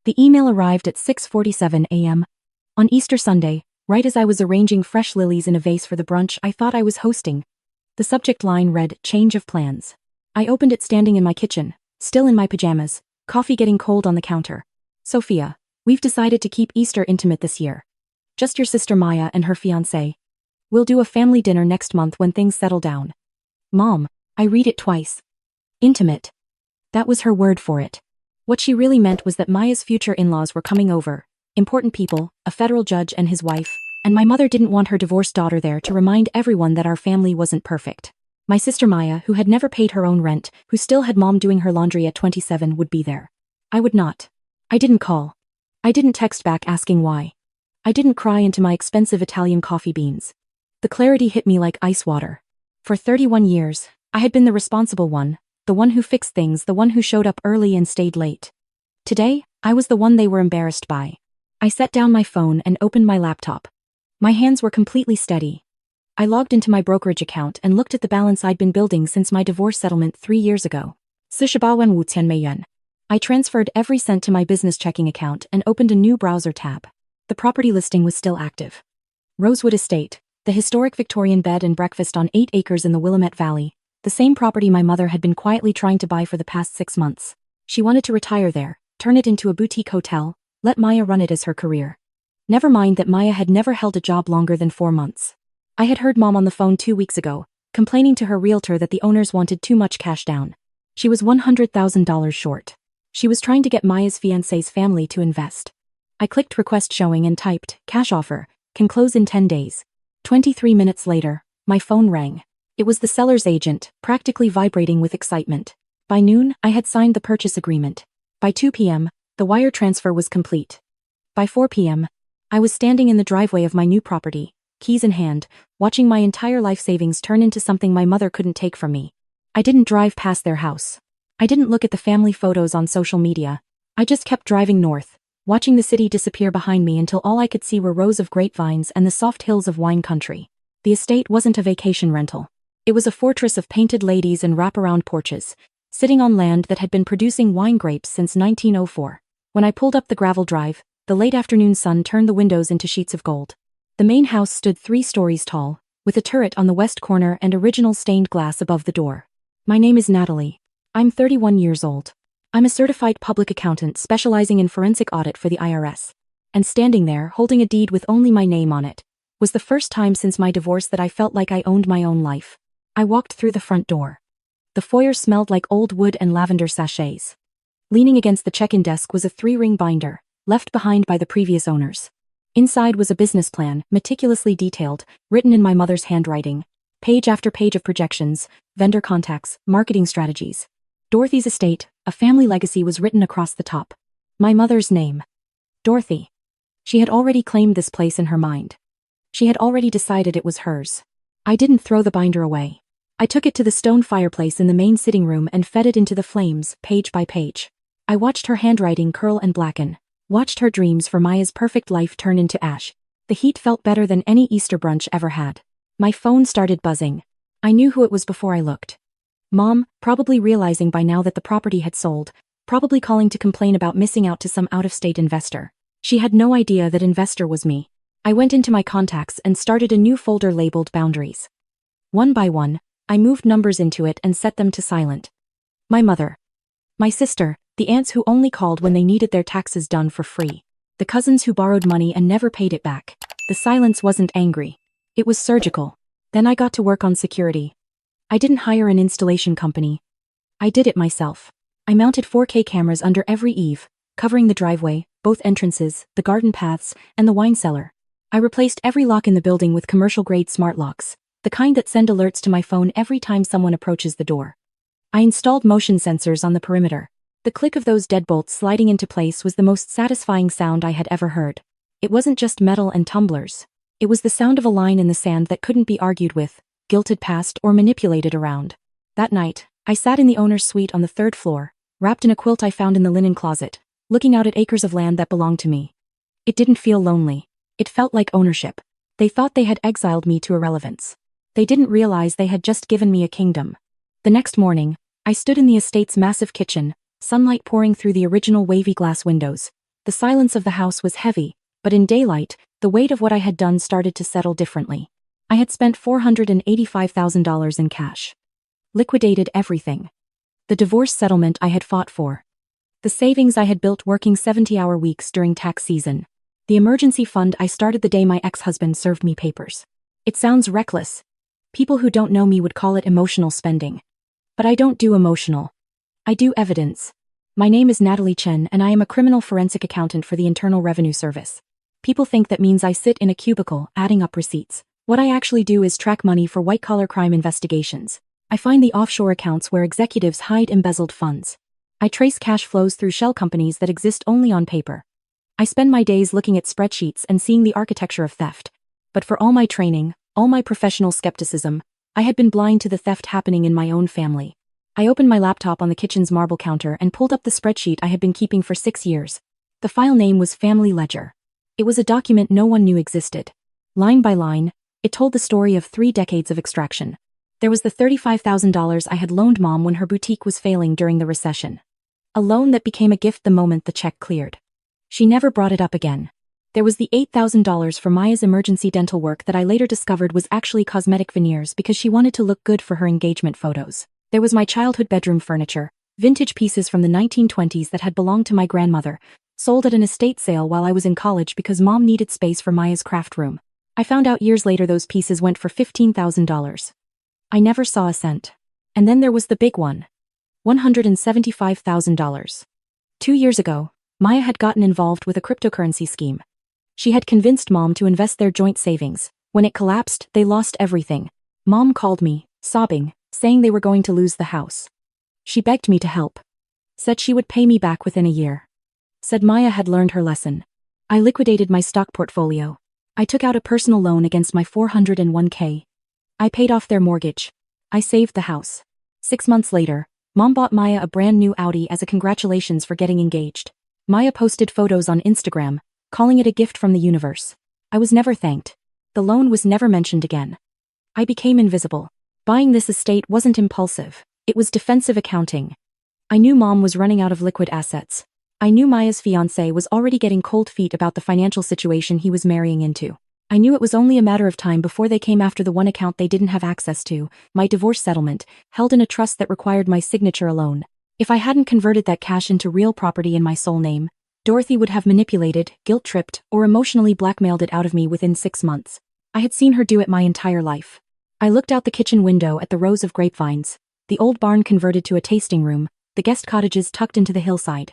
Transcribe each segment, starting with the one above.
The email arrived at 6:47 a.m. on Easter Sunday, right as I was arranging fresh lilies in a vase for the brunch I thought I was hosting. The subject line read, "Change of plans." I opened it standing in my kitchen, still in my pajamas, coffee getting cold on the counter. "Sophia, we've decided to keep Easter intimate this year. Just your sister Maya and her fiancé. We'll do a family dinner next month when things settle down." Mom, I read it twice. Intimate. That was her word for it. What she really meant was that Maya's future in-laws were coming over, important people, a federal judge and his wife, and my mother didn't want her divorced daughter there to remind everyone that our family wasn't perfect. My sister Maya, who had never paid her own rent, who still had mom doing her laundry at 27, would be there. I would not. I didn't call. I didn't text back asking why. I didn't cry into my expensive Italian coffee beans. The clarity hit me like ice water. For 31 years, I had been the responsible one, the one who fixed things, the one who showed up early and stayed late. Today, I was the one they were embarrassed by. I set down my phone and opened my laptop. My hands were completely steady. I logged into my brokerage account and looked at the balance I'd been building since my divorce settlement 3 years ago. 45,500 yuan. I transferred every cent to my business checking account and opened a new browser tab. The property listing was still active. Rosewood Estate, the historic Victorian bed and breakfast on 8 acres in the Willamette Valley, the same property my mother had been quietly trying to buy for the past 6 months. She wanted to retire there, turn it into a boutique hotel, let Maya run it as her career. Never mind that Maya had never held a job longer than 4 months. I had heard Mom on the phone 2 weeks ago, complaining to her realtor that the owners wanted too much cash down. She was $100,000 short. She was trying to get Maya's fiancé's family to invest. I clicked request showing and typed, "Cash offer, can close in 10 days. 23 minutes later, my phone rang. It was the seller's agent, practically vibrating with excitement. By noon, I had signed the purchase agreement. By 2 p.m., the wire transfer was complete. By 4 p.m., I was standing in the driveway of my new property, keys in hand, watching my entire life savings turn into something my mother couldn't take from me. I didn't drive past their house. I didn't look at the family photos on social media. I just kept driving north, watching the city disappear behind me until all I could see were rows of grapevines and the soft hills of wine country. The estate wasn't a vacation rental. It was a fortress of painted ladies and wraparound porches, sitting on land that had been producing wine grapes since 1904. When I pulled up the gravel drive, the late afternoon sun turned the windows into sheets of gold. The main house stood 3 stories tall, with a turret on the west corner and original stained glass above the door. My name is Natalie. I'm 31 years old. I'm a certified public accountant specializing in forensic audit for the IRS. And standing there, holding a deed with only my name on it, was the first time since my divorce that I felt like I owned my own life. I walked through the front door. The foyer smelled like old wood and lavender sachets. Leaning against the check-in desk was a 3-ring binder, left behind by the previous owners. Inside was a business plan, meticulously detailed, written in my mother's handwriting. Page after page of projections, vendor contacts, marketing strategies. Dorothy's estate, a family legacy was written across the top. My mother's name. Dorothy. She had already claimed this place in her mind. She had already decided it was hers. I didn't throw the binder away. I took it to the stone fireplace in the main sitting room and fed it into the flames, page by page. I watched her handwriting curl and blacken. Watched her dreams for Maya's perfect life turn into ash. The heat felt better than any Easter brunch ever had. My phone started buzzing. I knew who it was before I looked. Mom, probably realizing by now that the property had sold, probably calling to complain about missing out to some out-of-state investor. She had no idea that investor was me. I went into my contacts and started a new folder labeled Boundaries. One by one, I moved numbers into it and set them to silent. My mother. My sister, the aunts who only called when they needed their taxes done for free. The cousins who borrowed money and never paid it back. The silence wasn't angry. It was surgical. Then I got to work on security. I didn't hire an installation company. I did it myself. I mounted 4K cameras under every eave, covering the driveway, both entrances, the garden paths, and the wine cellar. I replaced every lock in the building with commercial-grade smart locks, the kind that send alerts to my phone every time someone approaches the door. I installed motion sensors on the perimeter. The click of those deadbolts sliding into place was the most satisfying sound I had ever heard. It wasn't just metal and tumblers. It was the sound of a line in the sand that couldn't be argued with, guilted past, or manipulated around. That night, I sat in the owner's suite on the 3rd floor, wrapped in a quilt I found in the linen closet, looking out at acres of land that belonged to me. It didn't feel lonely. It felt like ownership. They thought they had exiled me to irrelevance. They didn't realize they had just given me a kingdom. The next morning, I stood in the estate's massive kitchen, sunlight pouring through the original wavy glass windows, The silence of the house was heavy, but in daylight, the weight of what I had done started to settle differently. I had spent $485,000 in cash. Liquidated everything. The divorce settlement I had fought for. The savings I had built working 70-hour weeks during tax season. The emergency fund I started the day my ex-husband served me papers. It sounds reckless. People who don't know me would call it emotional spending. But I don't do emotional. I do evidence. My name is Natalie Chen and I am a criminal forensic accountant for the Internal Revenue Service. People think that means I sit in a cubicle, adding up receipts. What I actually do is track money for white-collar crime investigations. I find the offshore accounts where executives hide embezzled funds. I trace cash flows through shell companies that exist only on paper. I spend my days looking at spreadsheets and seeing the architecture of theft. But for all my training, all my professional skepticism, I had been blind to the theft happening in my own family. I opened my laptop on the kitchen's marble counter and pulled up the spreadsheet I had been keeping for 6 years. The file name was Family Ledger. It was a document no one knew existed. Line by line, it told the story of 3 decades of extraction. There was the $35,000 I had loaned Mom when her boutique was failing during the recession. A loan that became a gift the moment the check cleared. She never brought it up again. There was the $8,000 for Maya's emergency dental work that I later discovered was actually cosmetic veneers because she wanted to look good for her engagement photos. There was my childhood bedroom furniture, vintage pieces from the 1920s that had belonged to my grandmother, sold at an estate sale while I was in college because Mom needed space for Maya's craft room. I found out years later those pieces went for $15,000. I never saw a cent. And then there was the big one. $175,000. 2 years ago, Maya had gotten involved with a cryptocurrency scheme. She had convinced Mom to invest their joint savings. When it collapsed, they lost everything. Mom called me, sobbing, saying they were going to lose the house. She begged me to help. Said she would pay me back within a year. Said Maya had learned her lesson. I liquidated my stock portfolio. I took out a personal loan against my 401k. I paid off their mortgage. I saved the house. 6 months later, Mom bought Maya a brand new Audi as a congratulations for getting engaged. Maya posted photos on Instagram, calling it a gift from the universe. I was never thanked. The loan was never mentioned again. I became invisible. Buying this estate wasn't impulsive. It was defensive accounting. I knew Mom was running out of liquid assets. I knew Maya's fiancé was already getting cold feet about the financial situation he was marrying into. I knew it was only a matter of time before they came after the one account they didn't have access to, my divorce settlement, held in a trust that required my signature alone. If I hadn't converted that cash into real property in my sole name, Dorothy would have manipulated, guilt-tripped, or emotionally blackmailed it out of me within 6 months. I had seen her do it my entire life. I looked out the kitchen window at the rows of grapevines, the old barn converted to a tasting room, the guest cottages tucked into the hillside.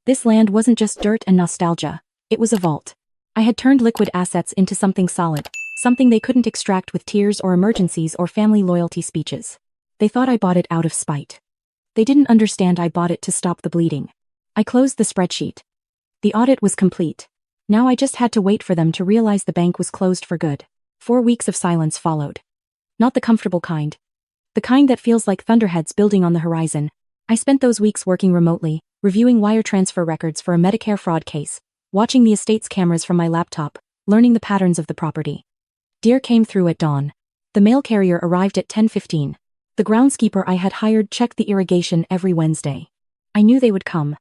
This land wasn't just dirt and nostalgia, it was a vault. I had turned liquid assets into something solid, something they couldn't extract with tears or emergencies or family loyalty speeches. They thought I bought it out of spite. They didn't understand I bought it to stop the bleeding. I closed the spreadsheet. The audit was complete. Now I just had to wait for them to realize the bank was closed for good. 4 weeks of silence followed. Not the comfortable kind. The kind that feels like thunderheads building on the horizon. I spent those weeks working remotely, reviewing wire transfer records for a Medicare fraud case, watching the estate's cameras from my laptop, learning the patterns of the property. Deer came through at dawn. The mail carrier arrived at 10:15. The groundskeeper I had hired checked the irrigation every Wednesday. I knew they would come.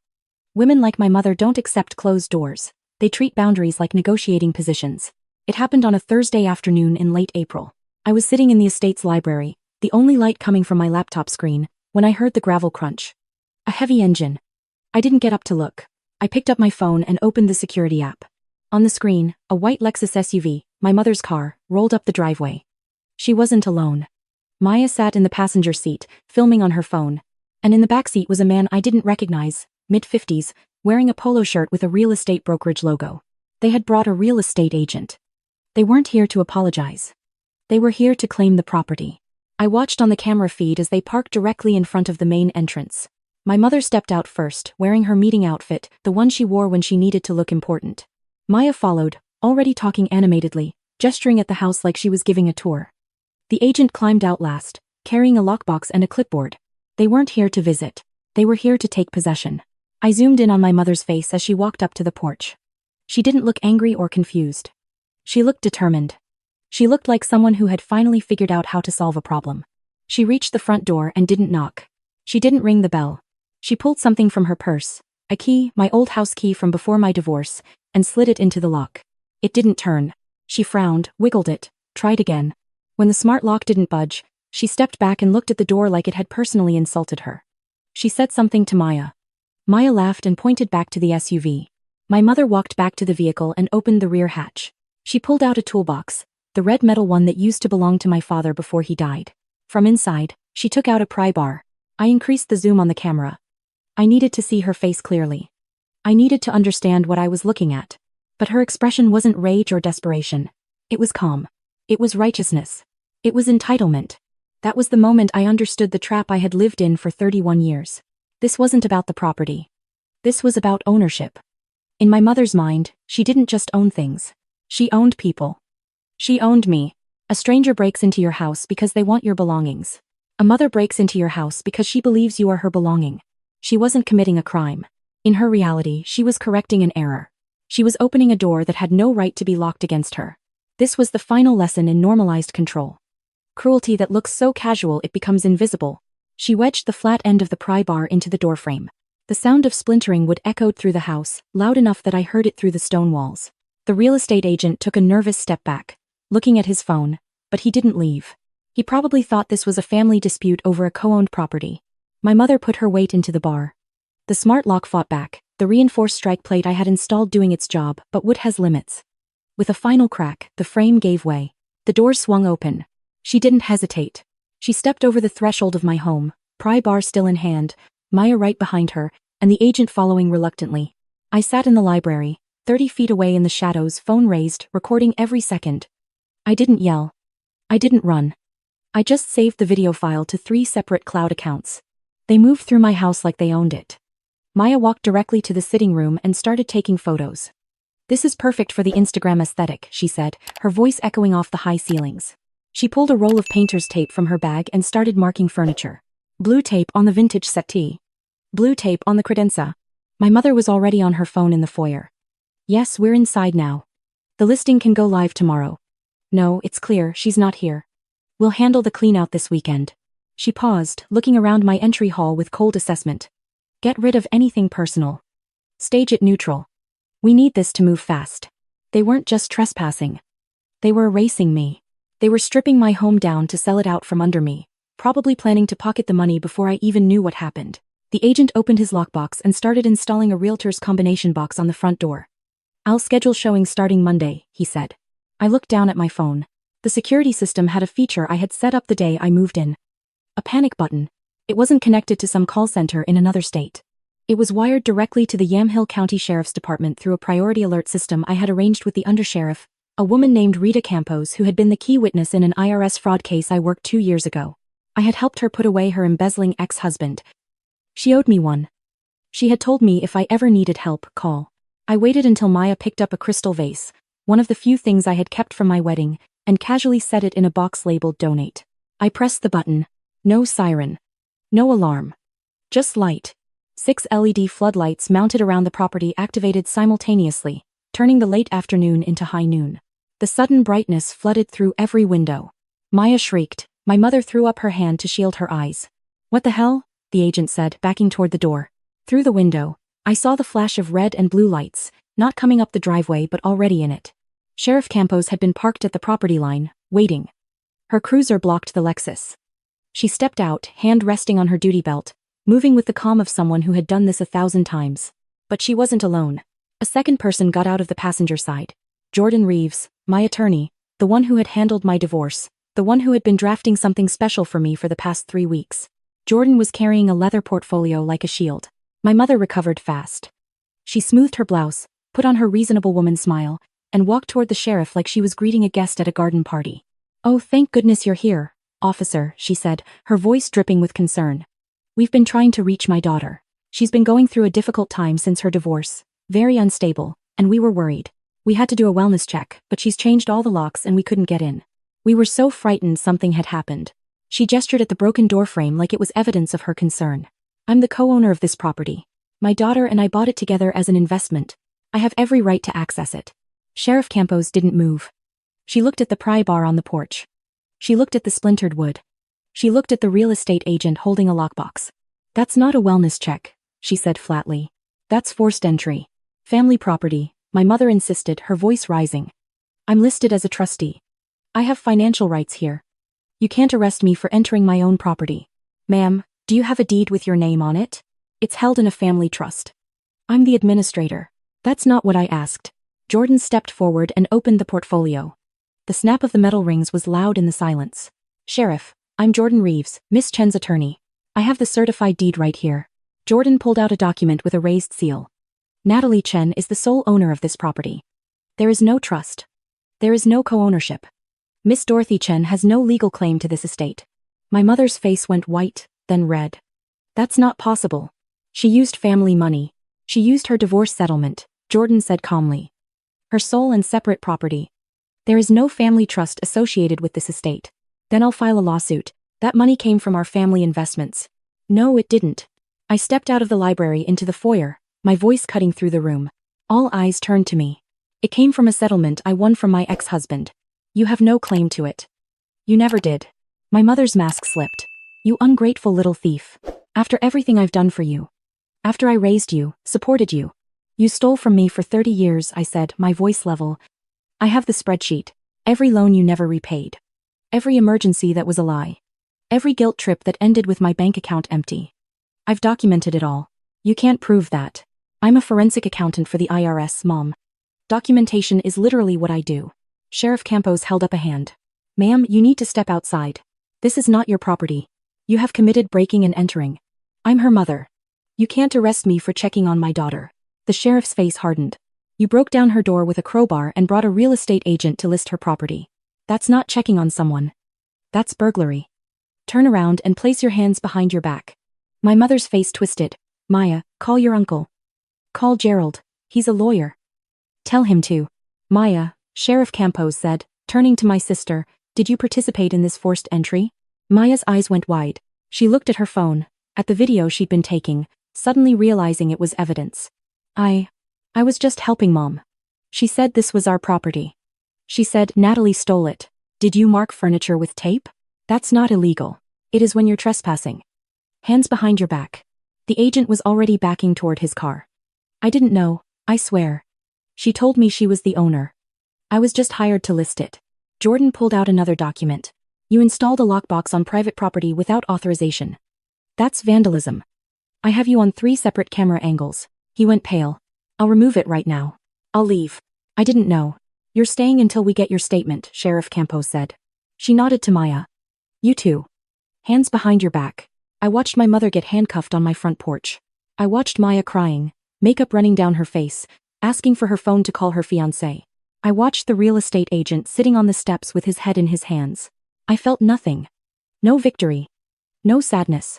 Women like my mother don't accept closed doors. They treat boundaries like negotiating positions. It happened on a Thursday afternoon in late April. I was sitting in the estate's library, the only light coming from my laptop screen, when I heard the gravel crunch. A heavy engine. I didn't get up to look. I picked up my phone and opened the security app. On the screen, a white Lexus SUV, my mother's car, rolled up the driveway. She wasn't alone. Maya sat in the passenger seat, filming on her phone. And in the backseat was a man I didn't recognize, mid-50s, wearing a polo shirt with a real estate brokerage logo. They had brought a real estate agent. They weren't here to apologize. They were here to claim the property. I watched on the camera feed as they parked directly in front of the main entrance. My mother stepped out first, wearing her meeting outfit, the one she wore when she needed to look important. Maya followed, already talking animatedly, gesturing at the house like she was giving a tour. The agent climbed out last, carrying a lockbox and a clipboard. They weren't here to visit. They were here to take possession. I zoomed in on my mother's face as she walked up to the porch. She didn't look angry or confused. She looked determined. She looked like someone who had finally figured out how to solve a problem. She reached the front door and didn't knock. She didn't ring the bell. She pulled something from her purse, A key, my old house key from before my divorce, and slid it into the lock. It didn't turn. She frowned, wiggled it, tried again. When the smart lock didn't budge, she stepped back and looked at the door like it had personally insulted her. She said something to Maya. Maya laughed and pointed back to the SUV. My mother walked back to the vehicle and opened the rear hatch. She pulled out a toolbox, the red metal one that used to belong to my father before he died. From inside, she took out a pry bar. I increased the zoom on the camera. I needed to see her face clearly. I needed to understand what I was looking at. But her expression wasn't rage or desperation. It was calm. It was righteousness. It was entitlement. That was the moment I understood the trap I had lived in for 31 years. This wasn't about the property. This was about ownership. In my mother's mind, she didn't just own things. She owned people. She owned me. A stranger breaks into your house because they want your belongings. A mother breaks into your house because she believes you are her belonging. She wasn't committing a crime. In her reality, she was correcting an error. She was opening a door that had no right to be locked against her. This was the final lesson in normalized control. Cruelty that looks so casual it becomes invisible. She wedged the flat end of the pry bar into the doorframe. The sound of splintering wood echoed through the house, loud enough that I heard it through the stone walls. The real estate agent took a nervous step back, looking at his phone, but he didn't leave. He probably thought this was a family dispute over a co-owned property. My mother put her weight into the bar. The smart lock fought back, the reinforced strike plate I had installed doing its job, but wood has limits. With a final crack, the frame gave way. The door swung open. She didn't hesitate. She stepped over the threshold of my home, pry bar still in hand, Maya right behind her, and the agent following reluctantly. I sat in the library, 30 feet away in the shadows, phone raised, recording every second. I didn't yell. I didn't run. I just saved the video file to 3 separate cloud accounts. They moved through my house like they owned it. Maya walked directly to the sitting room and started taking photos. "This is perfect for the Instagram aesthetic," she said, her voice echoing off the high ceilings. She pulled a roll of painter's tape from her bag and started marking furniture. Blue tape on the vintage settee. Blue tape on the credenza. My mother was already on her phone in the foyer. "Yes, we're inside now. The listing can go live tomorrow." "No, it's clear, she's not here. We'll handle the clean-out this weekend." She paused, looking around my entry hall with cold assessment. "Get rid of anything personal. Stage it neutral. We need this to move fast." They weren't just trespassing. They were erasing me. They were stripping my home down to sell it out from under me, probably planning to pocket the money before I even knew what happened. The agent opened his lockbox and started installing a realtor's combination box on the front door. "I'll schedule showings starting Monday," he said. I looked down at my phone. The security system had a feature I had set up the day I moved in. A panic button. It wasn't connected to some call center in another state. It was wired directly to the Yamhill County Sheriff's Department through a priority alert system I had arranged with the undersheriff, a woman named Rita Campos, who had been the key witness in an IRS fraud case I worked 2 years ago. I had helped her put away her embezzling ex-husband. She owed me one. She had told me if I ever needed help, call. I waited until Maya picked up a crystal vase, one of the few things I had kept from my wedding, and casually set it in a box labeled donate. I pressed the button. No siren. No alarm. Just light. 6 LED floodlights mounted around the property activated simultaneously, turning the late afternoon into high noon. The sudden brightness flooded through every window. Maya shrieked. My mother threw up her hand to shield her eyes. "What the hell?" the agent said, backing toward the door. Through the window, I saw the flash of red and blue lights, not coming up the driveway but already in it. Sheriff Campos had been parked at the property line, waiting. Her cruiser blocked the Lexus. She stepped out, hand resting on her duty belt, moving with the calm of someone who had done this 1,000 times. But she wasn't alone. A second person got out of the passenger side. Jordan Reeves, my attorney, the one who had handled my divorce, the one who had been drafting something special for me for the past 3 weeks. Jordan was carrying a leather portfolio like a shield. My mother recovered fast. She smoothed her blouse, put on her reasonable woman smile, and walked toward the sheriff like she was greeting a guest at a garden party. "Oh, thank goodness you're here, officer," she said, her voice dripping with concern. "We've been trying to reach my daughter. She's been going through a difficult time since her divorce, very unstable, and we were worried. We had to do a wellness check, but she's changed all the locks and we couldn't get in. We were so frightened something had happened." She gestured at the broken doorframe like it was evidence of her concern. "I'm the co-owner of this property. My daughter and I bought it together as an investment. I have every right to access it." Sheriff Campos didn't move. She looked at the pry bar on the porch. She looked at the splintered wood. She looked at the real estate agent holding a lockbox. "That's not a wellness check," she said flatly. That's forced entry. Family property, my mother insisted, her voice rising. I'm listed as a trustee. I have financial rights here. You can't arrest me for entering my own property. Ma'am, do you have a deed with your name on it? It's held in a family trust. I'm the administrator. That's not what I asked. Jordan stepped forward and opened the portfolio. The snap of the metal rings was loud in the silence. Sheriff, I'm Jordan Reeves, Miss Chen's attorney. I have the certified deed right here. Jordan pulled out a document with a raised seal. Natalie Chen is the sole owner of this property. There is no trust. There is no co-ownership. Miss Dorothy Chen has no legal claim to this estate. My mother's face went white, then red. That's not possible. She used family money. She used her divorce settlement, Jordan said calmly. Her sole and separate property. There is no family trust associated with this estate. Then I'll file a lawsuit. That money came from our family investments. No, it didn't. I stepped out of the library into the foyer, my voice cutting through the room. All eyes turned to me. It came from a settlement I won from my ex-husband. You have no claim to it. You never did. My mother's mask slipped. You ungrateful little thief. After everything I've done for you. After I raised you, supported you. You stole from me for 30 years, I said, my voice level. I have the spreadsheet. Every loan you never repaid. Every emergency that was a lie. Every guilt trip that ended with my bank account empty. I've documented it all. You can't prove that. I'm a forensic accountant for the IRS, Mom. Documentation is literally what I do. Sheriff Campos held up a hand. Ma'am, you need to step outside. This is not your property. You have committed breaking and entering. I'm her mother. You can't arrest me for checking on my daughter. The sheriff's face hardened. You broke down her door with a crowbar and brought a real estate agent to list her property. That's not checking on someone. That's burglary. Turn around and place your hands behind your back. My mother's face twisted. Maya, call your uncle. Call Gerald. He's a lawyer. Tell him to. Maya, Sheriff Campos said, turning to my sister, did you participate in this forced entry? Maya's eyes went wide. She looked at her phone, at the video she'd been taking, suddenly realizing it was evidence. I was just helping Mom. She said this was our property. She said Natalie stole it. Did you mark furniture with tape? That's not illegal. It is when you're trespassing. Hands behind your back. The agent was already backing toward his car. I didn't know, I swear. She told me she was the owner. I was just hired to list it. Jordan pulled out another document. You installed a lockbox on private property without authorization. That's vandalism. I have you on 3 separate camera angles. He went pale. I'll remove it right now. I'll leave. I didn't know. You're staying until we get your statement, Sheriff Campos said. She nodded to Maya. You too. Hands behind your back. I watched my mother get handcuffed on my front porch. I watched Maya crying, makeup running down her face, asking for her phone to call her fiancé. I watched the real estate agent sitting on the steps with his head in his hands. I felt nothing. No victory. No sadness.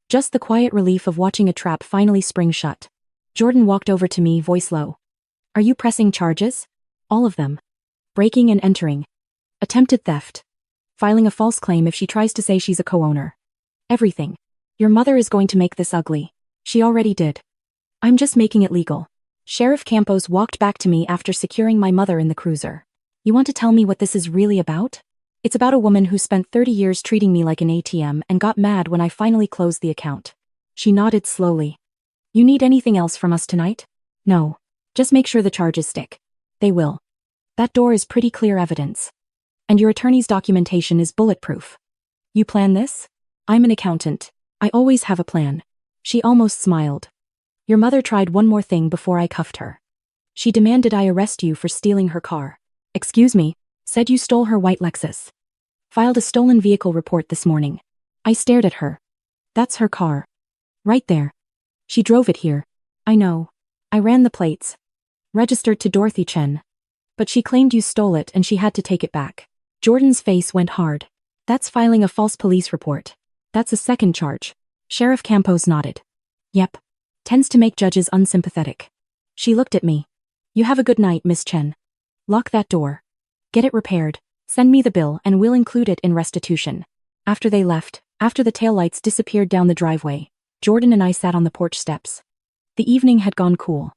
Just the quiet relief of watching a trap finally spring shut. Jordan walked over to me, voice low. Are you pressing charges? All of them. Breaking and entering. Attempted theft. Filing a false claim if she tries to say she's a co-owner. Everything. Your mother is going to make this ugly. She already did. I'm just making it legal. Sheriff Campos walked back to me after securing my mother in the cruiser. You want to tell me what this is really about? It's about a woman who spent 30 years treating me like an ATM and got mad when I finally closed the account. She nodded slowly. You need anything else from us tonight? No. Just make sure the charges stick. They will. That door is pretty clear evidence. And your attorney's documentation is bulletproof. You plan this? I'm an accountant. I always have a plan. She almost smiled. Your mother tried one more thing before I cuffed her. She demanded I arrest you for stealing her car. Excuse me, said you stole her white Lexus. Filed a stolen vehicle report this morning. I stared at her. That's her car. Right there. She drove it here. I know. I ran the plates. Registered to Dorothy Chen. But she claimed you stole it and she had to take it back. Jordan's face went hard. That's filing a false police report. That's a second charge. Sheriff Campos nodded. Yep. Tends to make judges unsympathetic. She looked at me. You have a good night, Miss Chen. Lock that door. Get it repaired. Send me the bill and we'll include it in restitution. After they left, after the taillights disappeared down the driveway, Jordan and I sat on the porch steps. The evening had gone cool.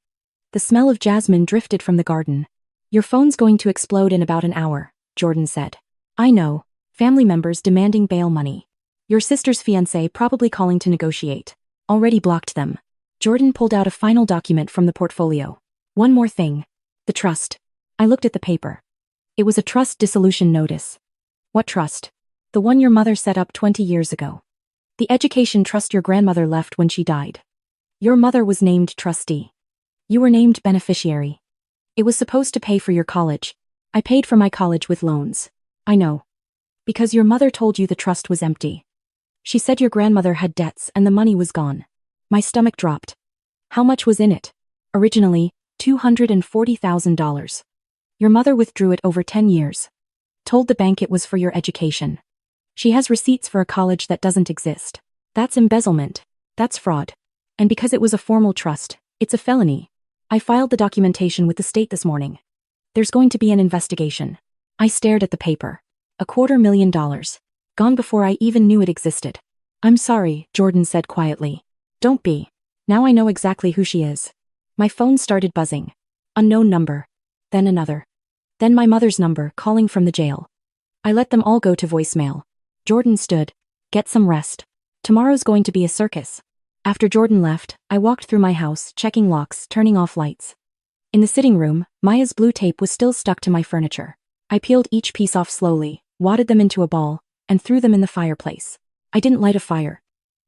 The smell of jasmine drifted from the garden. Your phone's going to explode in about an hour, Jordan said. I know. Family members demanding bail money. Your sister's fiancé probably calling to negotiate. Already blocked them. Jordan pulled out a final document from the portfolio. One more thing. The trust. I looked at the paper. It was a trust dissolution notice. What trust? The one your mother set up 20 years ago. The education trust your grandmother left when she died. Your mother was named trustee. You were named beneficiary. It was supposed to pay for your college. I paid for my college with loans. I know. Because your mother told you the trust was empty. She said your grandmother had debts and the money was gone. My stomach dropped. How much was in it? Originally, $240,000. Your mother withdrew it over 10 years. Told the bank it was for your education. She has receipts for a college that doesn't exist. That's embezzlement. That's fraud. And because it was a formal trust, it's a felony. I filed the documentation with the state this morning. There's going to be an investigation. I stared at the paper. $250,000. Gone before I even knew it existed. I'm sorry, Jordan said quietly. Don't be. Now I know exactly who she is. My phone started buzzing. Unknown number. Then another. Then my mother's number calling from the jail. I let them all go to voicemail. Jordan stood. Get some rest. Tomorrow's going to be a circus. After Jordan left, I walked through my house, checking locks, turning off lights. In the sitting room, Maya's blue tape was still stuck to my furniture. I peeled each piece off slowly, wadded them into a ball, and threw them in the fireplace. I didn't light a fire.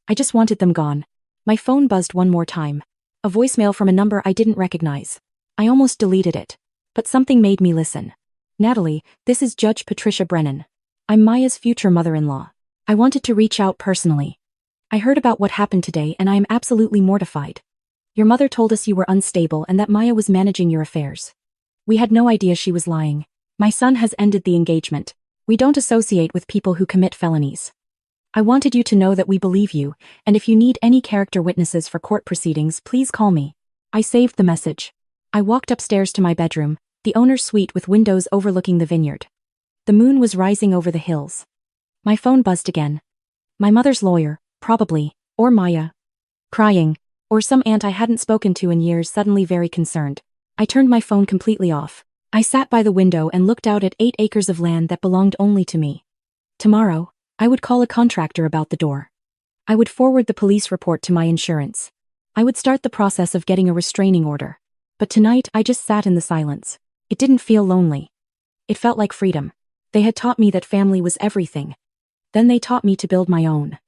I just wanted them gone. My phone buzzed one more time. A voicemail from a number I didn't recognize. I almost deleted it. But something made me listen. Natalie, this is Judge Patricia Brennan. I'm Maya's future mother-in-law. I wanted to reach out personally. I heard about what happened today and I am absolutely mortified. Your mother told us you were unstable and that Maya was managing your affairs. We had no idea she was lying. My son has ended the engagement. We don't associate with people who commit felonies. I wanted you to know that we believe you, and if you need any character witnesses for court proceedings, please call me. I saved the message. I walked upstairs to my bedroom, the owner's suite with windows overlooking the vineyard. The moon was rising over the hills. My phone buzzed again. My mother's lawyer, probably, or Maya. Crying, or some aunt I hadn't spoken to in years, suddenly very concerned. I turned my phone completely off. I sat by the window and looked out at 8 acres of land that belonged only to me. Tomorrow, I would call a contractor about the door. I would forward the police report to my insurance. I would start the process of getting a restraining order. But tonight I just sat in the silence. It didn't feel lonely. It felt like freedom. They had taught me that family was everything. Then they taught me to build my own.